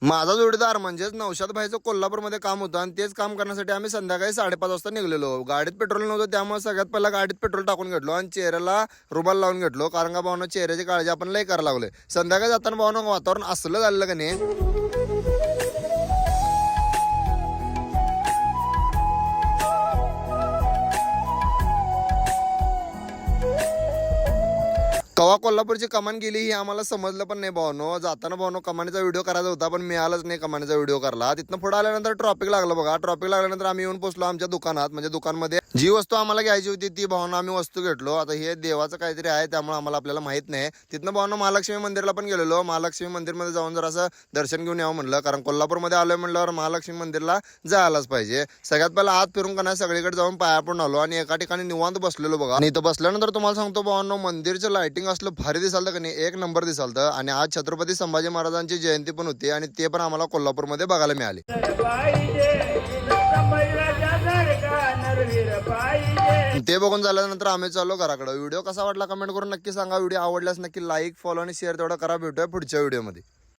माझा जोडीदार म्हणजेच नौशाद भाईचं कोल्हापूरमध्ये काम होतं आणि तेच काम करण्यासाठी आम्ही संध्याकाळी 5:30 वाजता निघलेलो. गाडीत पेट्रोल नव्हतं, त्यामुळे सगळ्यात पहिला गाडीत पेट्रोल टाकून घेतलो आणि चेहऱ्याला रुमाल लावून घेतलो. कारण का भावना चेहऱ्याची काळजी आपण लय करायला लागलोय. संध्याकाळी जाताना भावना वातावरण असलं झालं का नाही. कवा कोल्हापूरची कमान गेली ही आम्हाला समजलं पण नाही भावनो. जाताना भावनो कमानीचा व्हिडिओ करायचा होता पण मिळालंच नाही कमानीचा व्हिडिओ करायला. तिथनं पुढे आल्यानंतर ट्रॉफिक लागलं बघा. ट्रॉफिक लागल्यानंतर आम्ही येऊन पोहोचलो आमच्या दुकानात. म्हणजे दुकानमध्ये जी वस्तू आम्हाला घ्यायची होती ती भावना आम्ही वस्तू घेतलो. आता हे देवाचं काहीतरी आहे त्यामुळे आम्हाला आपल्याला माहित नाही. तिथनं भावना महालक्ष्मी मंदिरला पण गेलेलो. महालक्ष्मी मंदिरमध्ये जाऊन जर असं दर्शन घेऊन यावं म्हणलं, कारण कोल्हापूरमध्ये आलोय म्हणल्यावर महालक्ष्मी मंदिरला जायलाच पाहिजे. सगळ्यात पहिला आत फिरून का नाही सगळीकडे जाऊन पाया पडून आलो आणि एका ठिकाणी निवांत बसलेलो बघा. आणि इथं बसल्यानंतर तुम्हाला सांगतो भावनो, मंदिरचं लाइटिंग असलं भारी दिसाल का नाही, एक नंबर दिसालतं. आणि आज छत्रपती संभाजी महाराजांची जयंती पण होती आणि ते पण आम्हाला कोल्हापूरमध्ये बघायला मिळाले. ते बघून झाल्यानंतर आम्ही चाललो घराकडे. व्हिडिओ कसा वाटला कमेंट करून नक्की सांगा. व्हिडिओ आवडल्यास नक्की लाईक, फॉलो आणि शेअर तेवढा करा. भेटूया पुढच्या व्हिडिओमध्ये.